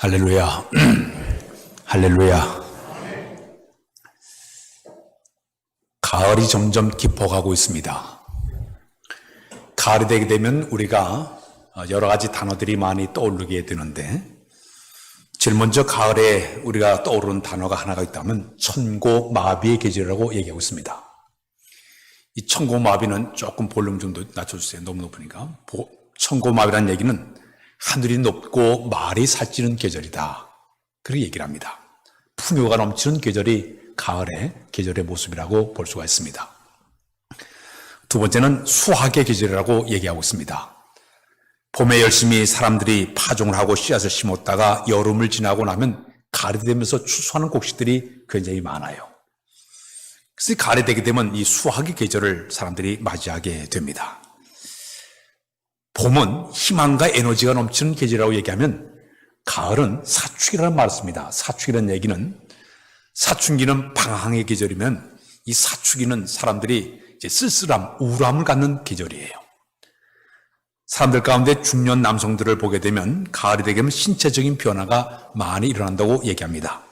할렐루야. 할렐루야. 가을이 점점 깊어가고 있습니다. 가을이 되게 되면 우리가 여러 가지 단어들이 많이 떠오르게 되는데, 제일 먼저 가을에 우리가 떠오르는 단어가 하나가 있다면 천고마비의 계절이라고 얘기하고 있습니다. 이 천고마비는 조금 볼륨 좀 낮춰주세요. 너무 높으니까. 천고마비라는 얘기는 하늘이 높고 말이 살찌는 계절이다, 그렇게 얘기를 합니다. 풍요가 넘치는 계절이 가을의 계절의 모습이라고 볼 수가 있습니다. 두 번째는 수확의 계절이라고 얘기하고 있습니다. 봄에 열심히 사람들이 파종을 하고 씨앗을 심었다가 여름을 지나고 나면 가을이 되면서 추수하는 곡식들이 굉장히 많아요. 그래서 가을이 되게 되면 이 수확의 계절을 사람들이 맞이하게 됩니다. 봄은 희망과 에너지가 넘치는 계절이라고 얘기하면, 가을은 사춘기라는 말을 씁니다. 사춘기라는 얘기는, 사춘기는 방황의 계절이면 이 사춘기는 사람들이 이제 쓸쓸함, 우울함을 갖는 계절이에요. 사람들 가운데 중년 남성들을 보게 되면 가을이 되게 되면 신체적인 변화가 많이 일어난다고 얘기합니다.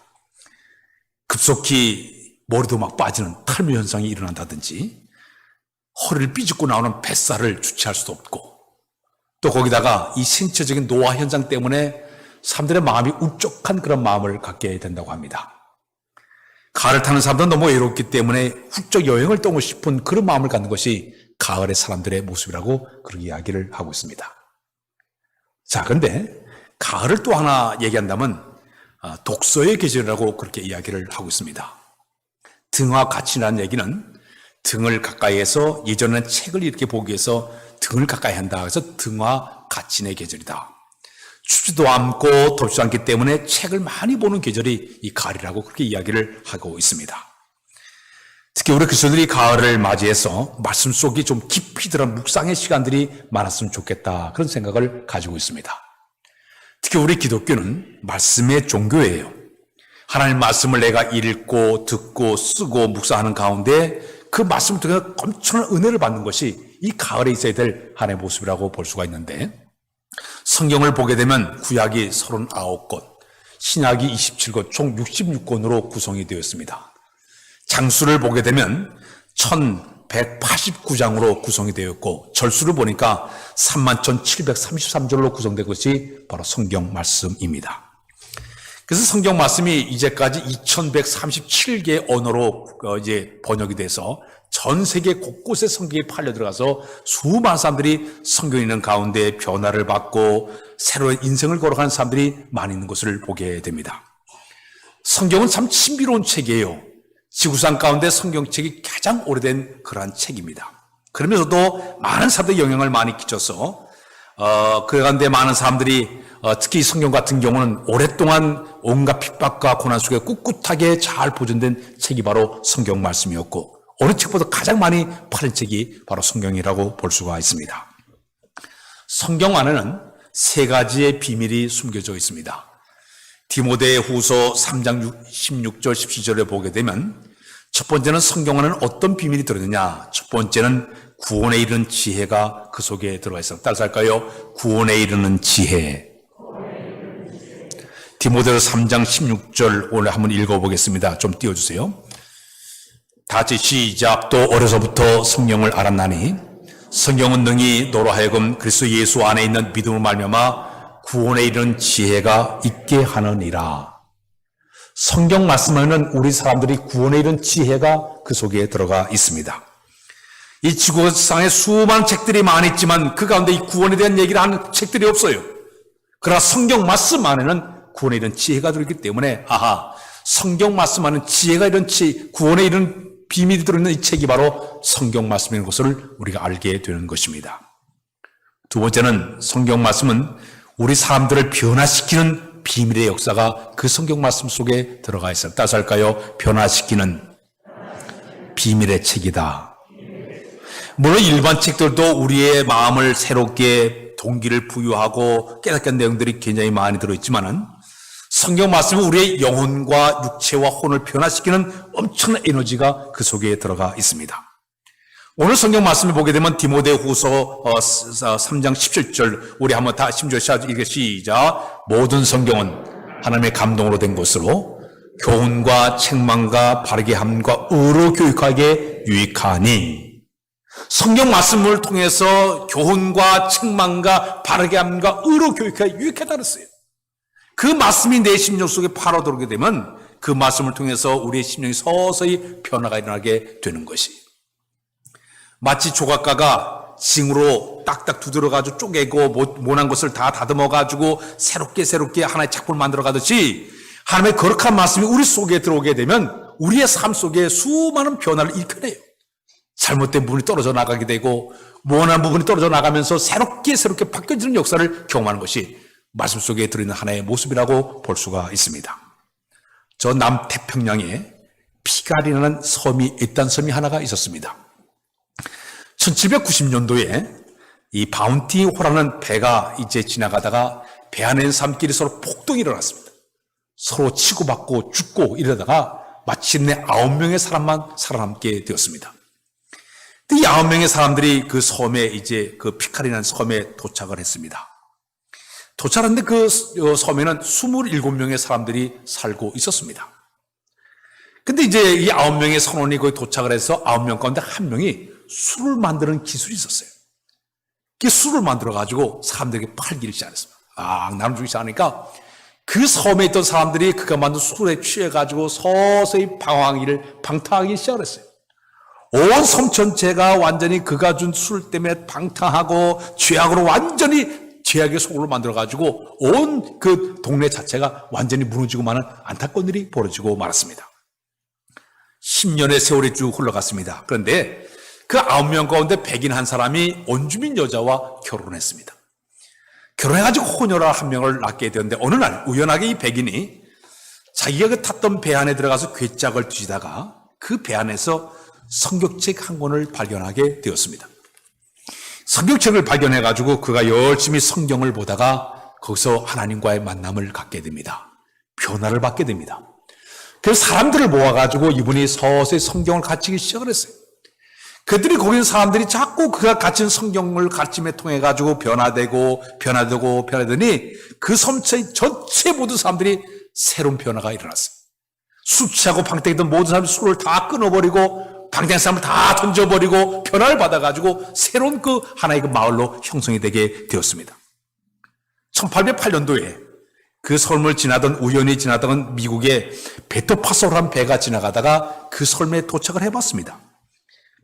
급속히 머리도 막 빠지는 탈모 현상이 일어난다든지, 허리를 삐죽고 나오는 뱃살을 주체할 수도 없고, 또 거기다가 이 신체적인 노화 현상 때문에 사람들의 마음이 울적한 그런 마음을 갖게 된다고 합니다. 가을을 타는 사람들은 너무 외롭기 때문에 훌쩍 여행을 떠나고 싶은 그런 마음을 갖는 것이 가을의 사람들의 모습이라고 그렇게 이야기를 하고 있습니다. 자, 그런데 가을을 또 하나 얘기한다면 독서의 계절이라고 그렇게 이야기를 하고 있습니다. 등화 가치라는 얘기는 등을 가까이해서, 예전에는 책을 이렇게 보기 위해서 등을 가까이 한다, 그래서 등화 가친의 계절이다. 춥지도 않고 덥지도 않기 때문에 책을 많이 보는 계절이 이 가을이라고 그렇게 이야기를 하고 있습니다. 특히 우리 그리스도인들이 가을을 맞이해서 말씀 속에 좀 깊이 들어간 묵상의 시간들이 많았으면 좋겠다, 그런 생각을 가지고 있습니다. 특히 우리 기독교는 말씀의 종교예요. 하나님 말씀을 내가 읽고 듣고 쓰고 묵상하는 가운데 그 말씀을 통해 엄청난 은혜를 받는 것이 이 가을에 있어야 될 하나의 모습이라고 볼 수가 있는데, 성경을 보게 되면 구약이 39권, 신약이 27권, 총 66권으로 구성이 되어 있습니다. 장수를 보게 되면 1189장으로 구성이 되어 있고, 절수를 보니까 31,733절로 구성된 것이 바로 성경 말씀입니다. 그래서 성경 말씀이 이제까지 2137개의 언어로 이제 번역이 돼서 전 세계 곳곳에 성경이 팔려 들어가서 수많은 사람들이 성경 읽는 가운데 변화를 받고 새로운 인생을 걸어가는 사람들이 많이 있는 것을 보게 됩니다. 성경은 참 신비로운 책이에요. 지구상 가운데 성경책이 가장 오래된 그러한 책입니다. 그러면서도 많은 사람들이 영향을 많이 끼쳐서 그 가운데 많은 사람들이 특히 성경 같은 경우는 오랫동안 온갖 핍박과 고난 속에 꿋꿋하게 잘 보존된 책이 바로 성경 말씀이었고, 어느 책보다 가장 많이 팔린 책이 바로 성경이라고 볼 수가 있습니다. 성경 안에는 세 가지의 비밀이 숨겨져 있습니다. 디모데 후서 3장 16절 17절에 보게 되면, 첫 번째는 성경 안에는 어떤 비밀이 들어있느냐, 첫 번째는 구원에 이르는 지혜가 그 속에 들어가 있습니다. 따라서 할까요? 구원에 이르는 지혜. 디모데후서 3장 16절 오늘 한번 읽어보겠습니다. 좀 띄워주세요. 다 같이 시작. 또 어려서부터 성경을 알았나니 성경은 능히 너로 하여금 그리스도 예수 안에 있는 믿음을 말미암아 구원에 이르는 지혜가 있게 하느니라. 성경 말씀에는 우리 사람들이 구원에 이르는 지혜가 그 속에 들어가 있습니다. 이 지구상에 수많은 책들이 많이 있지만 그 가운데 이 구원에 대한 얘기를 하는 책들이 없어요. 그러나 성경 말씀 안에는 구원에 이르는 지혜가 들어있기 때문에, 성경 말씀 안에는 지혜가 이런 구원에 이르는 비밀이 들어있는 이 책이 바로 성경 말씀인 것을 우리가 알게 되는 것입니다. 두 번째는 성경 말씀은 우리 사람들을 변화시키는 비밀의 역사가 그 성경 말씀 속에 들어가 있어요. 따라서 할까요? 변화시키는 비밀의 책이다. 물론 일반 책들도 우리의 마음을 새롭게 동기를 부여하고 깨닫게 하는 내용들이 굉장히 많이 들어있지만은, 성경 말씀은 우리의 영혼과 육체와 혼을 변화시키는 엄청난 에너지가 그 속에 들어가 있습니다. 오늘 성경 말씀을 보게 되면 디모데후서 3장 17절 우리 한번 다 10절 읽게 시작. 모든 성경은 하나님의 감동으로 된 것으로 교훈과 책망과 바르게 함과 의로 교육하기에 유익하니, 성경 말씀을 통해서 교훈과 책망과 바르게 함과 의로 교육하기에 유익하다 그랬어요. 그 말씀이 내 심령 속에 파로 들어오게 되면 그 말씀을 통해서 우리의 심령이 서서히 변화가 일어나게 되는 것이, 마치 조각가가 징으로 딱딱 두드려가지고 쪼개고 모난 것을 다 다듬어가지고 새롭게 하나의 작품을 만들어가듯이 하나님의 거룩한 말씀이 우리 속에 들어오게 되면 우리의 삶 속에 수많은 변화를 일으켜내요. 잘못된 부분이 떨어져 나가게 되고 모난 부분이 떨어져 나가면서 새롭게 바뀌어지는 역사를 경험하는 것이 말씀 속에 들어있는 하나의 모습이라고 볼 수가 있습니다. 저 남태평양에 피가리라는 섬이 있던 섬이 하나가 있었습니다. 1790년도에 이 바운티호라는 배가 이제 지나가다가 배 안에 있는 사람끼리 서로 폭동이 일어났습니다. 서로 치고받고 죽고 이러다가 마침내 9명의 사람만 살아남게 되었습니다. 이 9명의 사람들이 그 섬에 이제 그 피카리라는 섬에 도착을 했습니다. 도착했는데 그 섬에는 27명의 사람들이 살고 있었습니다. 근데 이제 이 9명의 선원이 거기 도착을 해서 9명 가운데 1명이 술을 만드는 기술이 있었어요. 그 술을 만들어가지고 사람들에게 팔기를 시작했습니다. 나눠주기 시작하니까 그 섬에 있던 사람들이 그가 만든 술에 취해가지고 서서히 방탕하기 시작을 했어요. 온 섬 전체가 완전히 그가 준 술 때문에 방탕하고 죄악으로 완전히 죄악의 속으로 만들어가지고 온 그 동네 자체가 완전히 무너지고 마는 안타까운 일이 벌어지고 말았습니다. 10년의 세월이 쭉 흘러갔습니다. 그런데 그 9명 가운데 백인 한 사람이 원주민 여자와 결혼했습니다. 결혼해가지고 혼혈아 한 명을 낳게 되었는데 어느 날 우연하게 이 백인이 자기가 그 탔던 배 안에 들어가서 괴짝을 뒤지다가 그 배 안에서 성경책 한 권을 발견하게 되었습니다. 성경책을 발견해가지고 그가 열심히 성경을 보다가 거기서 하나님과의 만남을 갖게 됩니다. 변화를 받게 됩니다. 그래서 사람들을 모아가지고 이분이 서서히 성경을 가르치기 시작을 했어요. 그들이 거기 있는 사람들이 자꾸 그가 가르친 성경을 가르침에 통해가지고 변화되더니 그 섬 전체 모든 사람들이 새로운 변화가 일어났어요. 술 취하고 방탕했던 모든 사람이 술을 다 끊어버리고 방탕한 사람을 다 던져버리고 변화를 받아가지고 새로운 그 하나의 그 마을로 형성이 되게 되었습니다. 1808년도에 그 섬을 우연히 지나던 미국의 베토파소라는 배가 지나가다가 그 섬에 도착을 해봤습니다.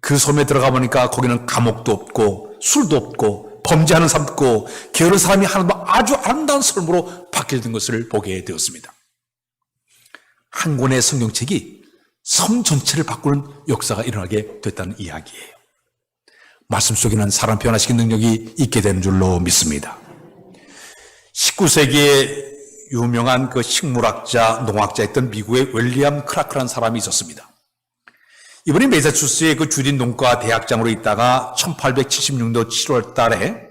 그 섬에 들어가 보니까 거기는 감옥도 없고 술도 없고 범죄하는 사람도 없고 게으른 사람이 하나도 아주 아름다운 삶으로 바뀌어진 것을 보게 되었습니다. 한 권의 성경책이 섬 전체를 바꾸는 역사가 일어나게 됐다는 이야기예요. 말씀 속에는 사람 변화시키는 능력이 있게 되는 줄로 믿습니다. 19세기에 유명한 그 식물학자, 농학자였던 미국의 윌리엄 크라크라는 사람이 있었습니다. 이분이 매사추세츠의 그 주린 농가 대학장으로 있다가 1876년 7월 달에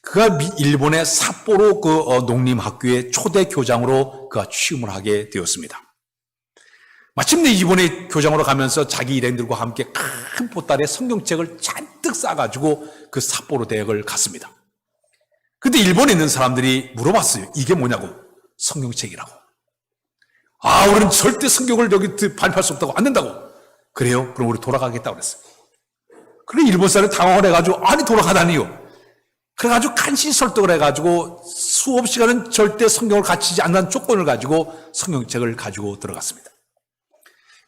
그가 일본의 삿포로 그 농림학교의 초대 교장으로 그가 취임을 하게 되었습니다. 마침내 이번에 교장으로 가면서 자기 일행들과 함께 큰 보따리에 성경책을 잔뜩 싸가지고 그 삿포로 대학을 갔습니다. 근데 일본에 있는 사람들이 물어봤어요. 이게 뭐냐고. 성경책이라고. 우리는 절대 성경을 여기 발표할 수 없다고. 안 된다고. 그래요? 그럼 우리 돌아가겠다고 그랬어요. 그래 일본 사람이 당황을 해가지고 아니 돌아가다니요. 그래가지고 간신히 설득을 해가지고 수업 시간은 절대 성경을 가르치지 않는 조건을 가지고 성경책을 가지고 들어갔습니다.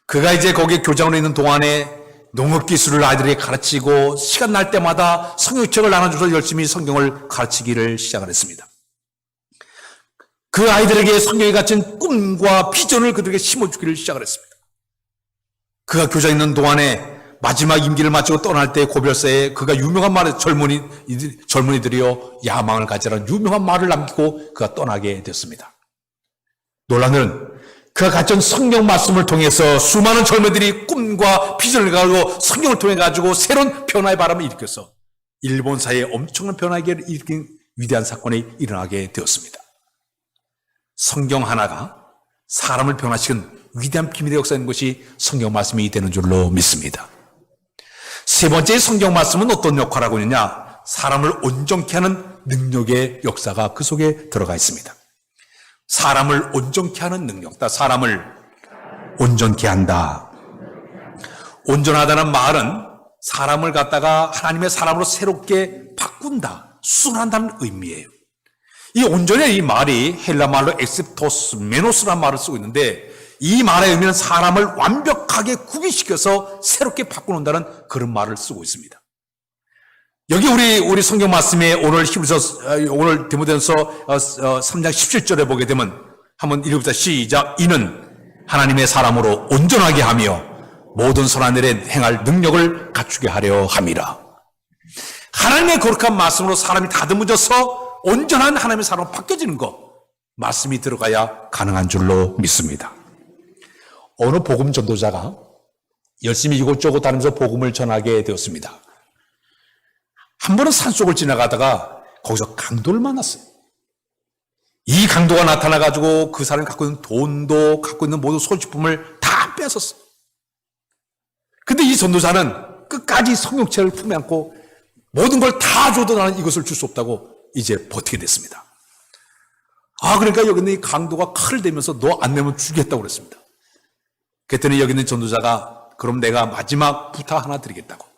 그가 이제 거기에 교장으로 있는 동안에 농업기술을 아이들에게 가르치고 시간 날 때마다 성경책을 나눠줘서 열심히 성경을 가르치기를 시작을 했습니다. 그 아이들에게 성경에 갇힌 꿈과 비전을 그들에게 심어주기를 시작을 했습니다. 그가 교장에 있는 동안에 마지막 임기를 마치고 떠날 때 고별사에 그가 유명한 말을 젊은이들이여 야망을 가지라는 유명한 말을 남기고 그가 떠나게 됐습니다. 놀라운 일은 그가 가진 성경 말씀을 통해서 수많은 젊은이들이 꿈과 비전을 가지고 성경을 통해 가지고 새로운 변화의 바람을 일으켜서 일본 사회에 엄청난 변화를 일으킨 위대한 사건이 일어나게 되었습니다. 성경 하나가 사람을 변화시킨 위대한 비밀의 역사인 것이 성경 말씀이 되는 줄로 믿습니다. 세 번째 성경 말씀은 어떤 역할을 하고 있느냐? 사람을 온전케 하는 능력의 역사가 그 속에 들어가 있습니다. 사람을 온전케 하는 능력, 사람을 온전케 한다. 온전하다는 말은 사람을 갖다가 하나님의 사람으로 새롭게 바꾼다, 수술한다는 의미예요. 이 온전의 이 말이 헬라 말로 엑셉토스 메노스라는 말을 쓰고 있는데, 이 말의 의미는 사람을 완벽하게 구비시켜서 새롭게 바꿔놓는다는 그런 말을 쓰고 있습니다. 여기 우리 성경 말씀에 오늘 오늘 디모데전서 3장 17절에 보게 되면 한번 읽어보자. 시작. 이는 하나님의 사람으로 온전하게 하며 모든 선한 일에 행할 능력을 갖추게 하려 함이라. 하나님의 거룩한 말씀으로 사람이 다듬어져서 온전한 하나님의 사람으로 바뀌어지는 것, 말씀이 들어가야 가능한 줄로 믿습니다. 어느 복음 전도자가 열심히 이곳저곳 다니면서 복음을 전하게 되었습니다. 한 번은 산속을 지나가다가 거기서 강도를 만났어요. 이 강도가 나타나가지고 그 사람이 갖고 있는 돈도 갖고 있는 모든 소지품을 다 뺏었어요. 근데 이 전도사는 끝까지 성령체를 품에 안고 모든 걸 다 줘도 나는 이것을 줄 수 없다고 이제 버티게 됐습니다. 그러니까 여기 있는 이 강도가 칼을 대면서 너 안 내면 죽겠다고 그랬습니다. 그랬더니 여기 있는 전도자가 그럼 내가 마지막 부탁 하나 드리겠다고.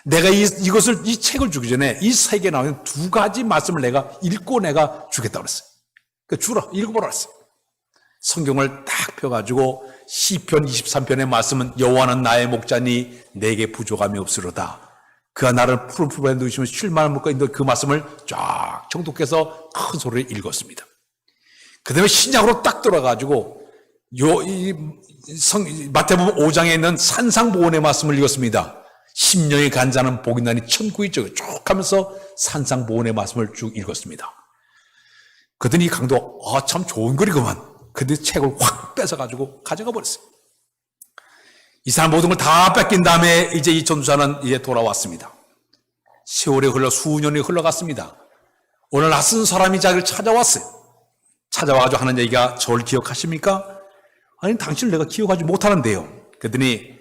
내가 이 책을 주기 전에 이 책에 나오는 두 가지 말씀을 내가 읽고 내가 주겠다고 그랬어요. 주라, 읽어보라 그랬어요. 성경을 딱 펴가지고 시편 23편의 말씀은 여호와는 나의 목자니 내게 부족함이 없으로다. 그가 나를 푸른 풀밭에 누우시면 쉴 만한 물가 있는 그 말씀을 쫙 정독해서 큰 소리로 읽었습니다. 그 다음에 신약으로 딱 들어가가지고 마태복음 5장에 있는 산상보훈의 말씀을 읽었습니다. 심령이 간자는 복이 나니 천국이 쭉 하면서 산상보훈의 말씀을 쭉 읽었습니다. 그러더니 이 강도가 참 좋은 글이구만. 근데 책을 확 뺏어가지고 가져가 버렸어요. 이 사람 모든 걸 다 뺏긴 다음에 이제 이 전도사는 이제 돌아왔습니다. 세월이 수년이 흘러갔습니다. 오늘 낯선 사람이 자기를 찾아왔어요. 찾아와가지고 하는 얘기가 저를 기억하십니까? 아니, 당신을 내가 기억하지 못하는데요. 그랬더니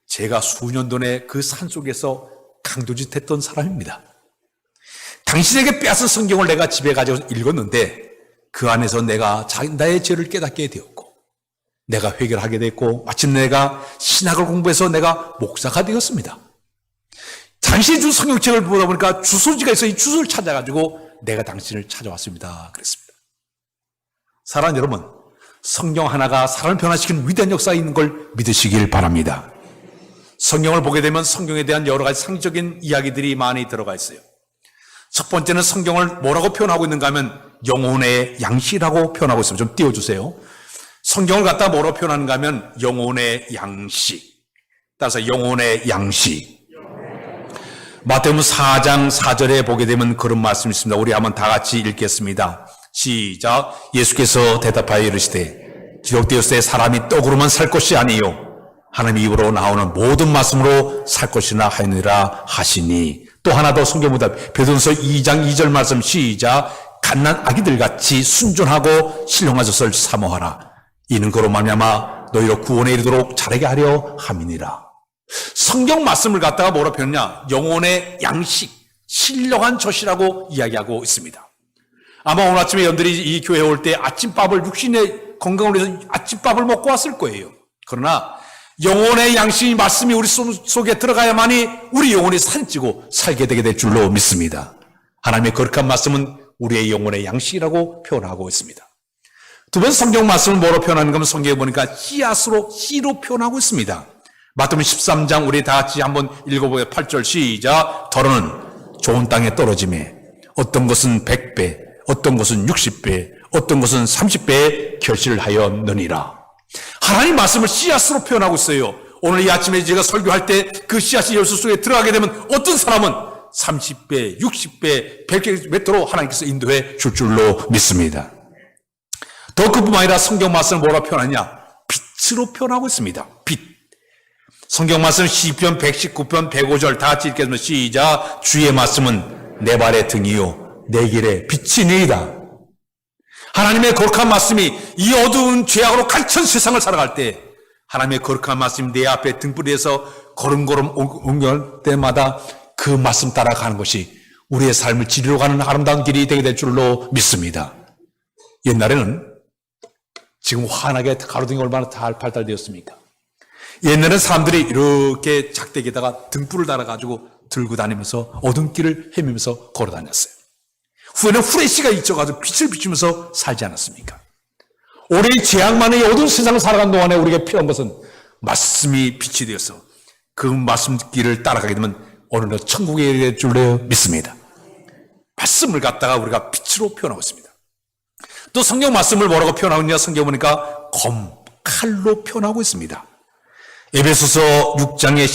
제가 수년 전에 그 산속에서 강도짓 했던 사람입니다. 당신에게 빼앗은 성경을 내가 집에 가져서 읽었는데 그 안에서 내가 나의 죄를 깨닫게 되었고 내가 회개를 하게 됐고 마침내 내가 신학을 공부해서 내가 목사가 되었습니다. 당신이 준 성경책을 보다 보니까 주소지가 있어 이 주소를 찾아가지고 내가 당신을 찾아왔습니다. 그랬습니다. 사랑하는 여러분, 성경 하나가 사람을 변화시키는 위대한 역사가 있는 걸 믿으시길 바랍니다. 성경을 보게 되면 성경에 대한 여러 가지 상징적인 이야기들이 많이 들어가 있어요. 첫 번째는 성경을 뭐라고 표현하고 있는가 하면 영혼의 양식이라고 표현하고 있습니다. 좀 띄워주세요. 성경을 갖다 뭐라고 표현하는가 하면 영혼의 양식. 따라서 영혼의 양식. 마태복음 4장 4절에 보게 되면 그런 말씀이 있습니다. 우리 한번 다 같이 읽겠습니다. 시작. 예수께서 대답하여 이르시되 기록되었을 때 사람이 떡으로만 살 것이 아니요 하나님 입으로 나오는 모든 말씀으로 살 것이나 하느니라 하시니. 또 하나 더 성경보다 베드로전서 2장 2절 말씀 시작. 갓난 아기들 같이 순전하고 신령한 젖을 사모하라. 이는 그로 말미암아 너희로 구원에 이르도록 자라게 하려 함이니라. 성경 말씀을 갖다가 뭐라 표현하냐? 영혼의 양식, 신령한 젖이라고 이야기하고 있습니다. 아마 오늘 아침에 여러분들이 이 교회에 올 때 아침밥을 육신의 건강을 위해서 아침밥을 먹고 왔을 거예요. 그러나 영혼의 양식이 말씀이 우리 속에 들어가야만이 우리 영혼이 살찌고 살게 되게 될 줄로 믿습니다. 하나님의 거룩한 말씀은 우리의 영혼의 양식이라고 표현하고 있습니다. 두 번째 성경 말씀을 뭐로 표현하는 건 성경에 보니까 씨로 표현하고 있습니다. 마태복음 13장 우리 다 같이 한번 읽어보게요. 8절 시작. 더러는 좋은 땅에 떨어지매 어떤 것은 100배, 어떤 것은 60배, 어떤 것은 30배의 결실을 하였느니라. 하나님 말씀을 씨앗으로 표현하고 있어요. 오늘 이 아침에 제가 설교할 때 그 씨앗이 열수 속에 들어가게 되면 어떤 사람은 30배, 60배, 100배 맺도록 하나님께서 인도해 줄 줄로 믿습니다. 더 그뿐만 아니라 성경 말씀을 뭐라 표현하냐? 빛으로 표현하고 있습니다. 빛. 성경 말씀 시편 119편 105절 다 같이 읽겠습니다. 시작. 주의 말씀은 내 발의 등이요 내 길에 빛이니이다. 하나님의 거룩한 말씀이 이 어두운 죄악으로 갇힌 세상을 살아갈 때 하나님의 거룩한 말씀이 내 앞에 등불에서 걸음걸음 옮겨갈 때마다 그 말씀 따라가는 것이 우리의 삶을 지리로 가는 아름다운 길이 되게 될 줄로 믿습니다. 옛날에는 지금 환하게 가로등이 얼마나 잘 발달되었습니까? 옛날에는 사람들이 이렇게 작대기에다가 등불을 달아가지고 들고 다니면서 어둠길을 헤매면서 걸어 다녔어요. 후에는 후레쉬가 있어가지고 빛을 비추면서 살지 않았습니까? 우리 죄악만의 어두운 세상을 살아가는 동안에 우리에게 필요한 것은 말씀이 빛이 되어서 그 말씀길을 따라가게 되면 어느 날 천국에 이를 줄로 믿습니다. 말씀을 갖다가 우리가 빛으로 표현하고 있습니다. 또 성경 말씀을 뭐라고 표현하고 있냐? 성경 보니까 칼로 표현하고 있습니다. 에베소서 6장의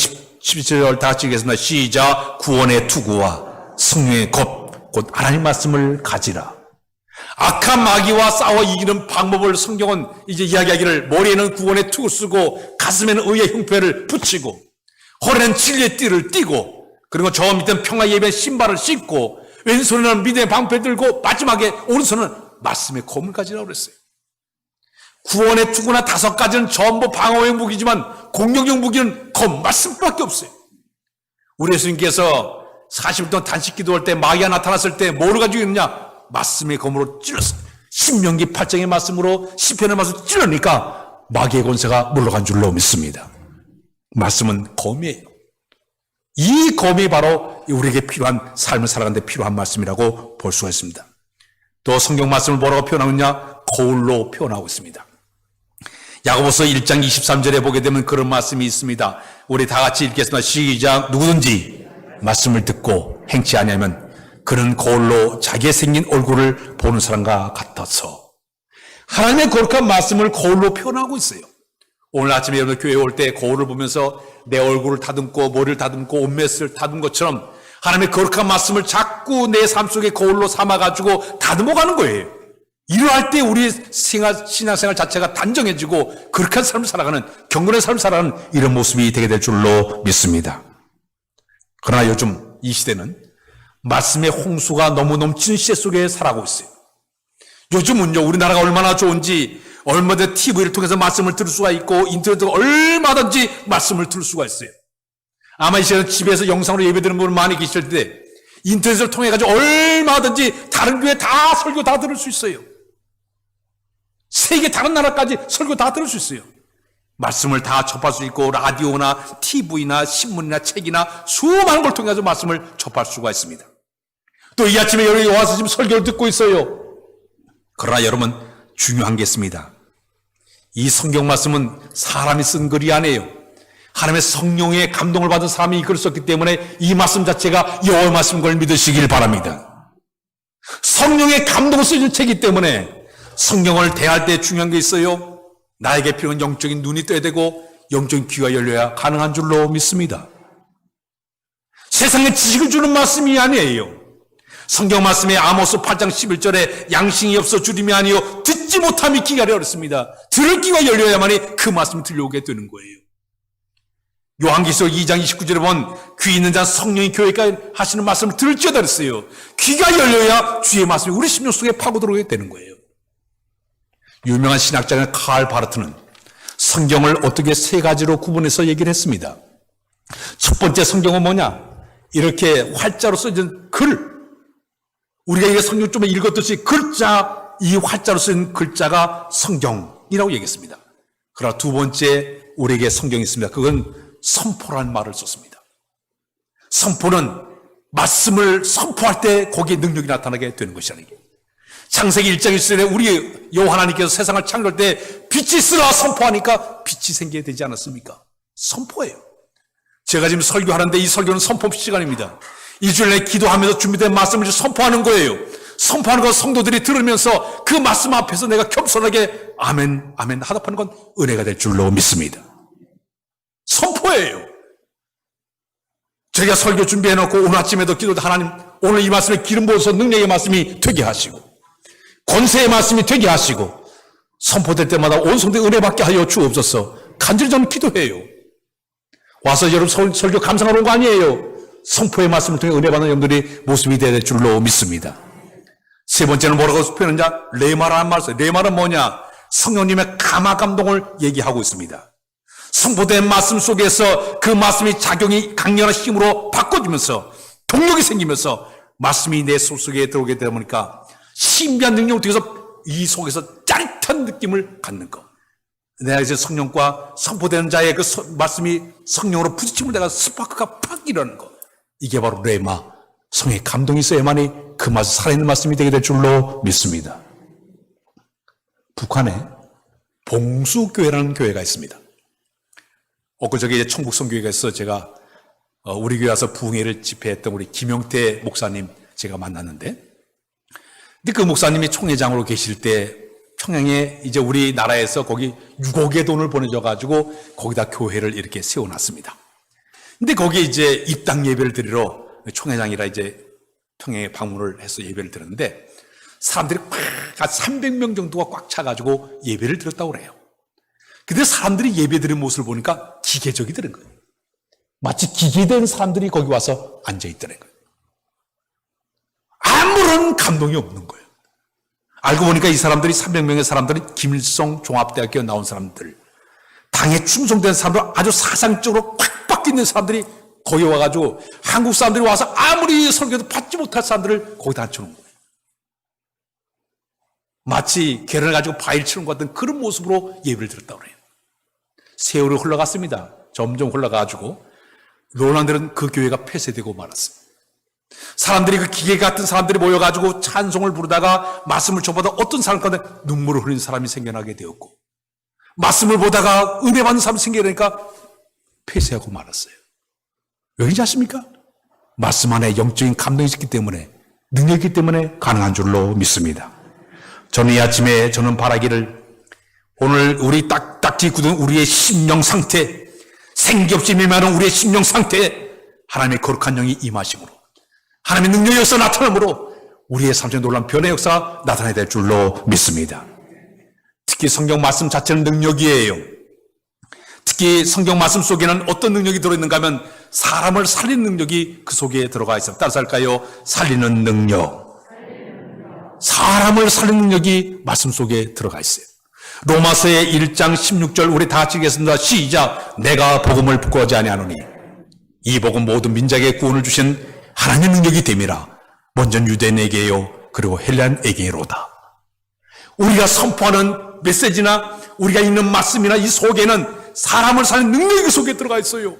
12절 다 같이 읽겠습니다. 시작. 구원의 투구와 성령의 곧 하나님 말씀을 가지라. 악한 마귀와 싸워 이기는 방법을 성경은 이제 이야기하기를 머리에는 구원의 투구를 쓰고 가슴에는 의의 흉패를 붙이고 허리는 진리의 띠를 띠고 그리고 저 밑에는 평화 예배의 신발을 신고 왼손에는 믿음의 방패를 들고 마지막에 오른손은 말씀의 검을 가지라고 그랬어요. 구원의 투구나 5가지는 전부 방어용 무기지만 공격용 무기는 검, 말씀밖에 없어요. 우리 예수님께서 40일 동안 단식 기도할 때 마귀가 나타났을 때 뭐를 가지고 있느냐? 말씀의 검으로 찔렀어요. 신명기 8장의 말씀으로 시편의 말씀으로 찔러니까 마귀의 권세가 물러간 줄로 믿습니다. 말씀은 검이에요. 이 검이 바로 우리에게 필요한 삶을 살아가는 데 필요한 말씀이라고 볼 수가 있습니다. 또 성경 말씀을 뭐라고 표현하고 있냐? 거울로 표현하고 있습니다. 야고보서 1장 23절에 보게 되면 그런 말씀이 있습니다. 우리 다 같이 읽겠습니다. 시작. 누구든지 말씀을 듣고 행치 아니하면 그는 거울로 자기의 생긴 얼굴을 보는 사람과 같아서. 하나님의 거룩한 말씀을 거울로 표현하고 있어요. 오늘 아침에 여러분 교회에 올 때 거울을 보면서 내 얼굴을 다듬고 머리를 다듬고 옷맷을 다듬은 것처럼 하나님의 거룩한 말씀을 자꾸 내 삶 속에 거울로 삼아가지고 다듬어가는 거예요. 이러할 때 우리의 신앙생활 자체가 단정해지고 거룩한 삶을 살아가는, 경건의 삶을 살아가는 이런 모습이 되게 될 줄로 믿습니다. 그러나 요즘 이 시대는 말씀의 홍수가 너무 넘치는 시대 속에 살아가고 있어요. 요즘은요, 우리나라가 얼마나 좋은지 얼마든지 TV를 통해서 말씀을 들을 수가 있고 인터넷으로 얼마든지 말씀을 들을 수가 있어요. 아마 이 시간에 집에서 영상으로 예배드리는 분들 많이 계실 때 인터넷을 통해 가지고 얼마든지 다른 교회 다 설교 다 들을 수 있어요. 세계 다른 나라까지 설교 다 들을 수 있어요. 말씀을 다 접할 수 있고 라디오나 TV나 신문이나 책이나 수많은 걸 통해서 말씀을 접할 수가 있습니다. 또 이 아침에 여기 와서 지금 설교를 듣고 있어요. 그러나 여러분 중요한 게 있습니다. 이 성경 말씀은 사람이 쓴 글이 아니에요. 하나님의 성령의 감동을 받은 사람이 이걸 썼기 때문에 이 말씀 자체가 여호와의 말씀인 걸 믿으시길 바랍니다. 성령의 감동을 쓰는 책이기 때문에 성경을 대할 때 중요한 게 있어요. 나에게 필요한 영적인 눈이 떠야 되고 영적인 귀가 열려야 가능한 줄로 믿습니다. 세상에 지식을 주는 말씀이 아니에요. 성경 말씀에 아모스 8장 11절에 양심이 없어 주림이 아니요 듣지 못함이 귀가 어렵습니다. 들을 귀가 열려야만이 그 말씀이 들려오게 되는 거예요. 요한계시록 2장 29절에 보면 귀 있는 자는 성령이 교회까지 하시는 말씀을 들을지어다 그랬어요. 귀가 열려야 주의 말씀이 우리 심령 속에 파고들어오게 되는 거예요. 유명한 신학자인 칼 바르트는 성경을 어떻게 3가지로 구분해서 얘기를 했습니다. 첫 번째 성경은 뭐냐? 이렇게 활자로 써진 글, 우리가 이게 성경 좀 읽었듯이 글자, 이 활자로 쓴 글자가 성경이라고 얘기했습니다. 그러나 두 번째 우리에게 성경이 있습니다. 그건 선포라는 말을 썼습니다. 선포는 말씀을 선포할 때 거기에 능력이 나타나게 되는 것이라는 게. 창세기 1장 1절에 우리 여호와 하나님께서 세상을 창조할 때 빛이 있으라 선포하니까 빛이 생기게 되지 않았습니까? 선포예요. 제가 지금 설교하는데 이 설교는 선포 시간입니다. 일주일 내에 기도하면서 준비된 말씀을 선포하는 거예요. 선포하는 것 성도들이 들으면서 그 말씀 앞에서 내가 겸손하게 아멘, 아멘 하답하는 건 은혜가 될 줄로 믿습니다. 선포예요. 제가 설교 준비해놓고 오늘 아침에도 기도도 하나님 오늘 이 말씀에 기름 부어서 능력의 말씀이 되게 하시고 권세의 말씀이 되게 하시고 선포될 때마다 온 성도의 은혜 받게 하여 주옵소서. 간절히 저는 기도해요. 와서 여러분 설교 감상하러 온 거 아니에요. 선포의 말씀을 통해 은혜 받는 여러분들이 모습이 되야 될 줄로 믿습니다. 세 번째는 뭐라고 표현하냐? 레마라는 말씀. 레마는 뭐냐? 성령님의 감화 감동을 얘기하고 있습니다. 선포된 말씀 속에서 그 말씀이 작용이 강렬한 힘으로 바꿔지면서 동력이 생기면서 말씀이 내 속속에 들어오게 되다 보니까 신비한 능력을 통해서 이 속에서 짜릿한 느낌을 갖는 것. 내가 이제 성령과 선포되는 자의 그 말씀이 성령으로 부딪힘을 내가 스파크가 팍 일어나는 것. 이게 바로 레마, 성의 감동이 있어야만이 그 맛이 살아있는 말씀이 되게 될 줄로 믿습니다. 북한에 봉수교회라는 교회가 있습니다. 엊그저께 이제 청북성교회가 있어서 제가 우리 교회 와서 부흥회를 집회했던 우리 김용태 목사님 제가 만났는데, 근데 그 목사님이 총회장으로 계실 때 평양에 이제 우리나라에서 거기 6억의 돈을 보내줘가지고 거기다 교회를 이렇게 세워놨습니다. 근데 거기에 이제 입당 예배를 드리러 총회장이라 이제 평양에 방문을 해서 예배를 드렸는데 사람들이 한 300명 정도가 꽉 차가지고 예배를 드렸다고 그래요. 근데 사람들이 예배 드리는 모습을 보니까 기계적이 되는 거예요. 마치 기계된 사람들이 거기 와서 앉아있다는 거예요. 아무런 감동이 없는 거예요. 알고 보니까 이 사람들이 300명의 사람들은 김일성 종합대학교에 나온 사람들, 당에 충성된 사람들, 아주 사상적으로 꽉 박혀있는 사람들이 거기 와가지고 한국 사람들이 와서 아무리 설교도 받지 못할 사람들을 거기다 앉혀놓은 거예요. 마치 계란을 가지고 바위를 치는 것 같은 그런 모습으로 예배를 드렸다고 그래요. 세월이 흘러갔습니다. 점점 흘러가가지고 롤란드는 그 교회가 폐쇄되고 말았어요. 사람들이 그 기계 같은 사람들이 모여가지고 찬송을 부르다가 말씀을 접하다 어떤 사람 가운데 눈물을 흘리는 사람이 생겨나게 되었고, 말씀을 보다가 은혜 받는 사람이 생겨나니까 폐쇄하고 말았어요. 왜인지 아십니까? 말씀 안에 영적인 감동이 있기 때문에, 능력이 있기 때문에 가능한 줄로 믿습니다. 저는 이 아침에 저는 바라기를 오늘 우리 딱딱히 굳은 우리의 심령 상태, 생기 없이 밀면하는 우리의 심령 상태에 하나님의 거룩한 영이 임하심으로, 하나님의 능력이 역사 나타남으로 우리의 삶의 놀라운 변의 역사가 나타나야 될 줄로 믿습니다. 특히 성경 말씀 자체는 능력이에요. 특히 성경 말씀 속에는 어떤 능력이 들어있는가 하면 사람을 살리는 능력이 그 속에 들어가 있습니다. 따라서 할까요? 살리는 능력. 사람을 살리는 능력이 말씀 속에 들어가 있어요. 로마서의 1장 16절 우리 다 같이 읽겠습니다. 시작. 내가 복음을 부끄러워하지 아니하노니 이 복음 모든 민족에게 구원을 주신 하나님의 능력이 됨이라. 먼저 유대인에게요 그리고 헬라인에게로다. 우리가 선포하는 메시지나 우리가 읽는 말씀이나 이 속에는 사람을 살리는 능력이 그 속에 들어가 있어요.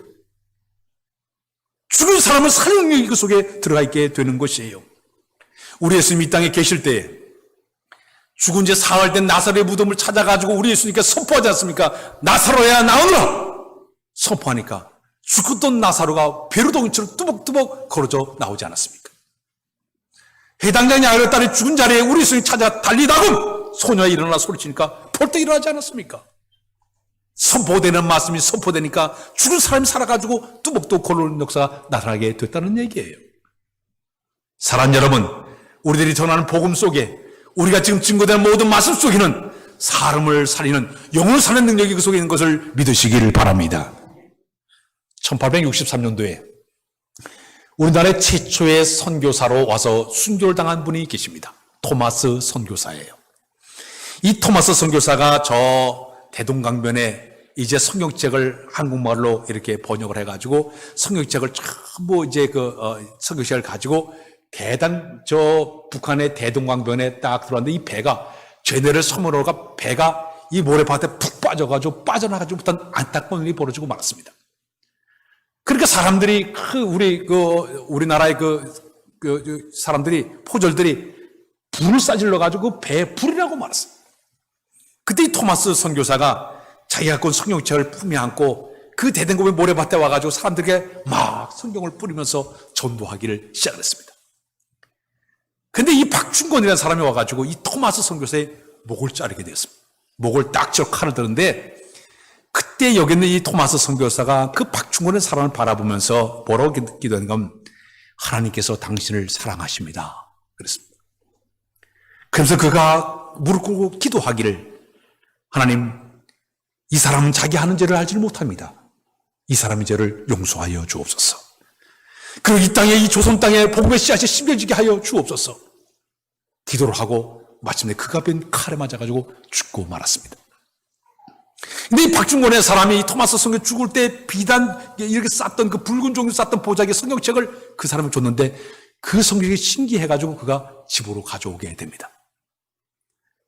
죽은 사람을 살리는 능력이 그 속에 들어가 있게 되는 것이에요. 우리 예수님이 이 땅에 계실 때 죽은 지 사흘 된 나사로의 무덤을 찾아가지고 우리 예수님께 선포하지 않습니까? 나사로야 나오너라! 선포하니까 죽었던 나사로가 베르동이처럼 뚜벅뚜벅 걸어져 나오지 않았습니까? 해당장이 아니라 딸이 죽은 자리에 우리 예수님이 찾아 달리다금 소녀가 일어나 소리치니까 벌떡 일어나지 않았습니까? 선포되는 말씀이 선포되니까 죽은 사람이 살아가지고 뚜벅뚜벅 걸어오는 역사가 나타나게 됐다는 얘기예요. 사랑 여러분, 우리들이 전하는 복음 속에 우리가 지금 증거되는 모든 말씀 속에는 사람을 살리는 영혼을 살리는 능력이 그 속에 있는 것을 믿으시기를 바랍니다. 1863년도에 우리나라의 최초의 선교사로 와서 순교를 당한 분이 계십니다. 토마스 선교사예요. 이 토마스 선교사가 저 대동강변에 이제 성경책을 한국말로 이렇게 번역을 해가지고 성경책을 전부 이제 성경책을 가지고 저 북한의 대동강변에 딱 들어왔는데 이 배가 제네럴 서머너가 배가 이 모래밭에 푹 빠져가지고 빠져나가지 못한 안타까운 일이 벌어지고 말았습니다. 그러니까 사람들이 우리나라의 사람들이 포졸들이 불을 싸질러가지고 배에 불이라고 말았어요. 그때 이 토마스 선교사가 자기가 갖고 온 성경책을 품에 안고 그 대동강변 모래밭에 와가지고 사람들에게 막 성경을 뿌리면서 전도하기를 시작했습니다. 근데 이 박충건이라는 사람이 와가지고 이 토마스 선교사의 목을 자르게 되었습니다. 목을 딱지로 칼을 들었는데 그때 여기 있는 이 토마스 선교사가 그 박충건의 사람을 바라보면서 뭐라고 기도하는 건 하나님께서 당신을 사랑하십니다. 그랬습니다. 그래서 그가 무릎 꿇고 기도하기를 하나님, 이 사람은 자기 하는 죄를 알지를 못합니다. 이 사람의 죄를 용서하여 주옵소서. 그리고 이 땅에 이 조선 땅에 복음의 씨앗이 심겨지게 하여 주옵소서. 기도를 하고 마침내 그가 뺀 칼에 맞아가지고 죽고 말았습니다. 근데 이 박중권의 사람이 이 토마스 선교 죽을 때 비단 이렇게 쌌던 그 붉은 종이 쌌던 보자기 성경책을 그 사람을 줬는데 그 성경이 신기해가지고 그가 집으로 가져오게 됩니다.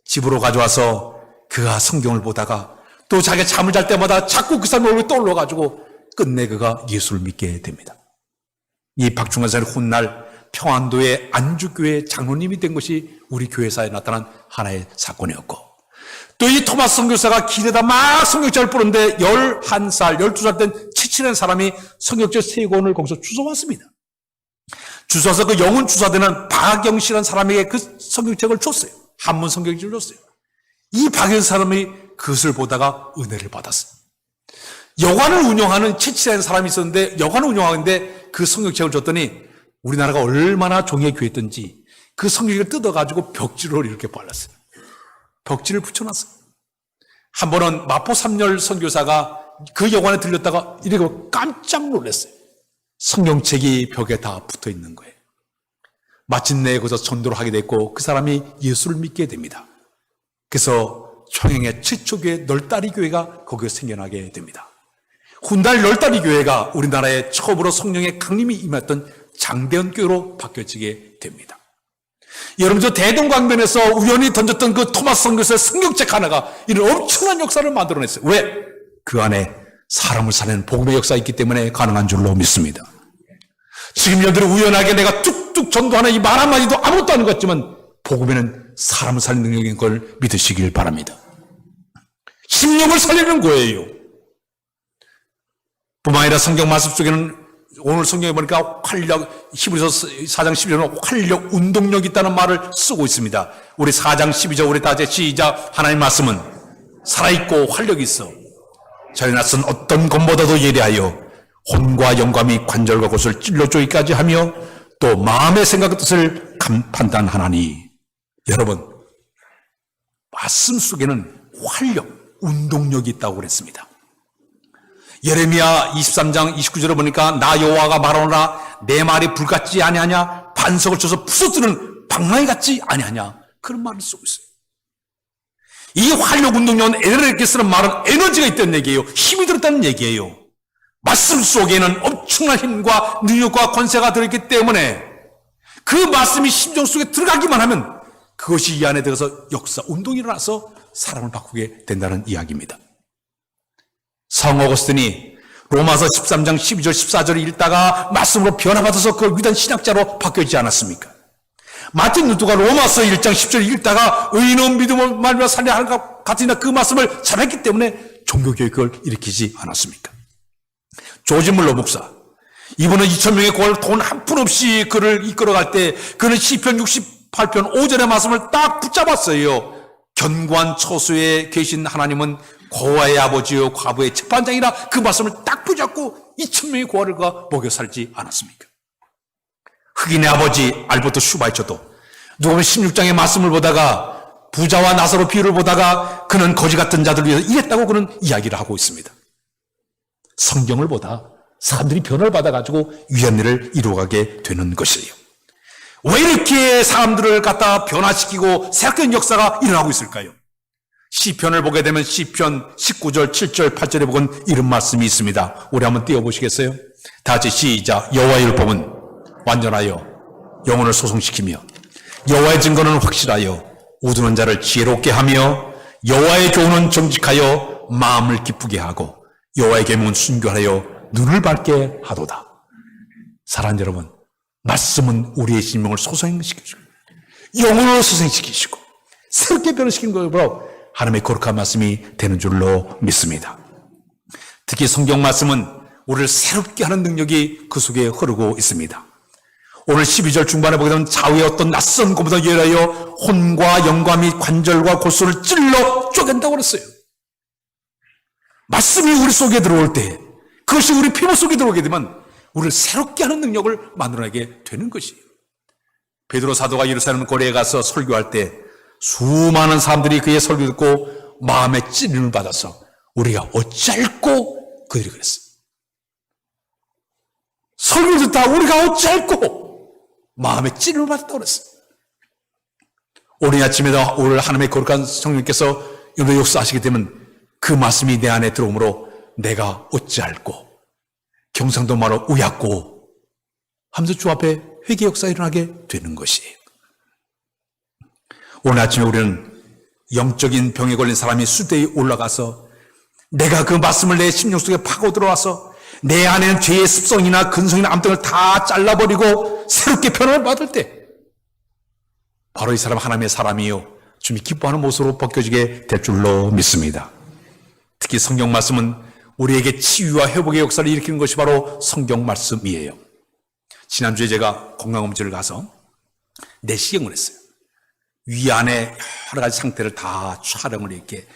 집으로 가져와서 그가 성경을 보다가 또 자기가 잠을 잘 때마다 자꾸 그 사람 얼굴이 떠올라가지고 끝내 그가 예수를 믿게 됩니다. 이 박중환 사는 훗날 평안도의 안주교회 장로님이 된 것이 우리 교회사에 나타난 하나의 사건이었고, 또 이 토마스 선교사가 길에다 막 성경책을 뿌는데 11살, 12살 된 치치라는 사람이 성경책 3권을 거기서 주워왔습니다. 주워서 그 영혼 주사되는 박영 씨라는 사람에게 그 성경책을 줬어요. 한문 성경책을 줬어요. 이 박영 사람이 그것을 보다가 은혜를 받았어요. 여관을 운영하는 치치라는 사람이 있었는데, 여관을 운영하는데 그 성경책을 줬더니 우리나라가 얼마나 종이에 귀했던지 그 성경을 뜯어가지고 벽지로 이렇게 발랐어요. 벽지를 붙여놨어요. 한 번은 마포 삼열 선교사가 그 여관에 들렸다가 이렇게 깜짝 놀랐어요. 성경책이 벽에 다 붙어 있는 거예요. 마침내 거기서 전도를 하게 됐고 그 사람이 예수를 믿게 됩니다. 그래서 청양의 최초교회 널다리 교회가 거기에 생겨나게 됩니다. 훗날 널다리 교회가 우리나라에 처음으로 성령의 강림이 임했던 장대현 교회로 바뀌어지게 됩니다. 여러분, 저 대동강변에서 우연히 던졌던 그 토마스 선교사의 성경책 하나가 이런 엄청난 역사를 만들어냈어요. 왜? 그 안에 사람을 살리는 복음의 역사가 있기 때문에 가능한 줄로 믿습니다. 지금 여러분들이 우연하게 내가 뚝뚝 전도하는 이 말 한마디도 아무것도 아닌 것 같지만 복음에는 사람을 살리는 능력인 걸 믿으시길 바랍니다. 심령을 살리는 거예요. 뿐만 아니라 성경 말씀 속에는 오늘 성경에 보니까 활력, 히브리서 4장 12절은 활력, 운동력이 있다는 말을 쓰고 있습니다. 우리 4장 12절 우리 다 같이 시작. 하나님 말씀은 살아있고 활력이 있어 저희 낯선 어떤 것보다도 예리하여 혼과 영감이 관절과 곳을 찔러 쪼기까지 하며 또 마음의 생각과 뜻을 판단하나니. 여러분, 말씀 속에는 활력, 운동력이 있다고 그랬습니다. 예레미야 23장 29절에 보니까 나 여호와가 말하노라 내 말이 불같지 아니하냐 반석을 쳐서 부서뜨는 방랑이 같지 아니하냐 그런 말을 쓰고 있어요. 이 활력 운동력은 에너지를 쓰는 말은 에너지가 있다는 얘기예요. 힘이 들었다는 얘기예요. 말씀 속에는 엄청난 힘과 능력과 권세가 들어있기 때문에 그 말씀이 심정 속에 들어가기만 하면 그것이 이 안에 들어서 역사, 운동이 일어나서 사람을 바꾸게 된다는 이야기입니다. 성 어거스틴이 로마서 13장 12절 14절을 읽다가 말씀으로 변화받아서 그 위대한 신학자로 바뀌지 않았습니까? 마틴 루터가 로마서 1장 10절 읽다가 의인은 믿음을 말며 살려야 할 것 같으나 그 말씀을 잘했기 때문에 종교교육을 일으키지 않았습니까? 조지 물러 목사, 이분은 2,000명의 고아를 돈 한 푼 없이 그를 이끌어갈 때 그는 시편 68편 5절의 말씀을 딱 붙잡았어요. 견고한 처소에 계신 하나님은 고아의 아버지요 과부의 재판장이라 그 말씀을 딱 붙잡고 2,000명의 고아를 먹여 살지 않았습니까? 흑인의 아버지 알버토 슈바이처도 누가복음 16장의 말씀을 보다가 부자와 나사로 비유를 보다가 그는 거지 같은 자들을 위해서 이랬다고 그는 이야기를 하고 있습니다. 성경을 보다 사람들이 변화를 받아가지고 위한 일을 이루어가게 되는 것이에요. 왜 이렇게 사람들을 갖다 변화시키고 새롭게 역사가 일어나고 있을까요? 시편을 보게 되면 시편 19절, 7절, 8절에 보면 이런 말씀이 있습니다. 우리 한번 띄워보시겠어요? 다 같이 시작. 여호와의 율법은 완전하여 영혼을 소송시키며 여호와의 증거는 확실하여 우두는 자를 지혜롭게 하며 여호와의 교훈은 정직하여 마음을 기쁘게 하고 여호와의 계명은 순결하여 눈을 밝게 하도다. 사랑하는 여러분, 말씀은 우리의 심령을 소생시키시고 영혼을 소생시키시고 새롭게 변화시키는 것으로 하나님의 거룩한 말씀이 되는 줄로 믿습니다. 특히 성경 말씀은 우리를 새롭게 하는 능력이 그 속에 흐르고 있습니다. 오늘 12절 중반에 보게 되면 좌우의 어떤 낯선 것보다 예하여 혼과 영과 및 관절과 골수를 찔러 쪼갠다고 그랬어요. 말씀이 우리 속에 들어올 때 그것이 우리 피부 속에 들어오게 되면 우리를 새롭게 하는 능력을 만들어내게 되는 것이에요. 베드로 사도가 예루살렘 거리에 가서 설교할 때 수많은 사람들이 그의 설교 듣고 마음에 찔림을 받아서 우리가 어찌할꼬 그들이 그랬어요. 설교 듣다 우리가 어찌할꼬 마음에 찔림을 받았다고 그랬어요. 오늘 아침에도 오늘 하나님의 거룩한 성령께서 여러분의 역사하시게 되면 그 말씀이 내 안에 들어오므로 내가 어찌할꼬 경상도 말로 우약고 하면서 주 앞에 회개 역사 일어나게 되는 것이에요. 오늘 아침에 우리는 영적인 병에 걸린 사람이 수대에 올라가서 내가 그 말씀을 내 심령 속에 파고 들어와서 내 안에는 죄의 습성이나 근성이나 암등을 다 잘라버리고 새롭게 변화를 받을 때 바로 이 사람 하나님의 사람이요 주님이 기뻐하는 모습으로 벗겨지게 될 줄로 믿습니다. 특히 성경 말씀은 우리에게 치유와 회복의 역사를 일으키는 것이 바로 성경 말씀이에요. 지난주에 제가 건강검진을 가서 내시경을 했어요. 위안의 여러 가지 상태를 다 촬영을 이렇게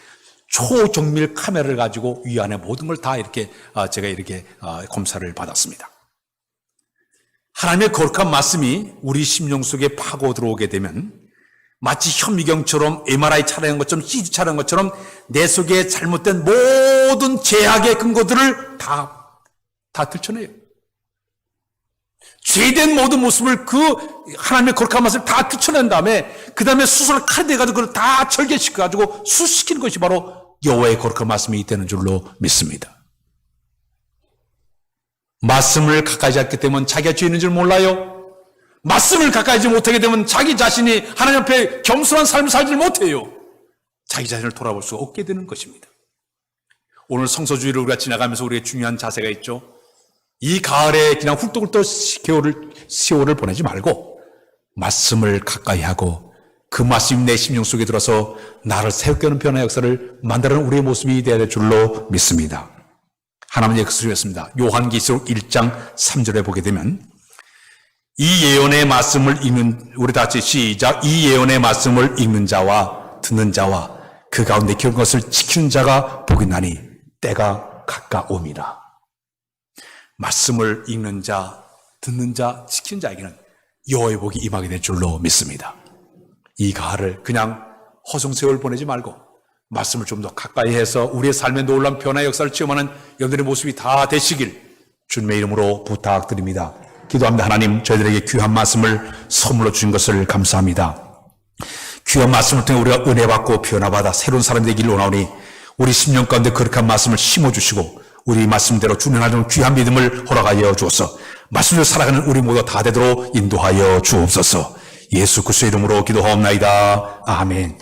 초정밀 카메라를 가지고 위안의 모든 걸 다 이렇게 제가 이렇게 검사를 받았습니다. 하나님의 거룩한 말씀이 우리 심령 속에 파고 들어오게 되면 마치 현미경처럼 MRI 촬영한 것처럼 CT 촬영한 것처럼 내 속에 잘못된 모든 죄악의 근거들을 다 들춰내요. 죄된 모든 모습을 그 하나님의 거룩한 말씀을 다 들춰낸 다음에 그 다음에 수술을 칼에 가지고 그걸 다 절개시켜가지고 수시키는 것이 바로 여호와의 거룩한 말씀이 되는 줄로 믿습니다. 말씀을 가까이 잡게 되면 자기가 죄 있는 줄 몰라요. 말씀을 가까이 하지 못하게 되면 자기 자신이 하나님 앞에 겸손한 삶을 살지 못해요. 자기 자신을 돌아볼 수가 없게 되는 것입니다. 오늘 성서주의를 우리가 지나가면서 우리의 중요한 자세가 있죠. 이 가을에 그냥 훌떡훌떡 세월을 보내지 말고 말씀을 가까이 하고 그 말씀이 내 심령 속에 들어서 나를 새롭게 하는 변화의 역사를 만드는 우리의 모습이 되어야 될 줄로 믿습니다. 하나님의 약속을 했습니다. 요한계시록 1장 3절에 보게 되면 이 예언의 말씀을 읽는 우리 다 같이 시작. 이 예언의 말씀을 읽는 자와 듣는 자와 그 가운데 기록한 것을 지키는 자가 복이 나니 때가 가까움이라. 말씀을 읽는 자, 듣는 자, 지키는 자에게는 여호와의 복이 임하게 될 줄로 믿습니다. 이 가을을 그냥 허송세월 보내지 말고 말씀을 좀 더 가까이 해서 우리의 삶의 놀라운 변화의 역사를 체험하는 여러분들의 모습이 다 되시길 주님의 이름으로 부탁드립니다. 기도합니다. 하나님, 저희들에게 귀한 말씀을 선물로 주신 것을 감사합니다. 귀한 말씀을 통해 우리가 은혜 받고 변화받아 새로운 사람이 되기를 원하오니 우리 심령 가운데 거룩한 말씀을 심어주시고 우리 말씀대로 준행하는 귀한 믿음을 허락하여 주옵소서. 말씀대로 살아가는 우리 모두 다 되도록 인도하여 주옵소서. 예수 그리스도의 이름으로 기도하옵나이다. 아멘.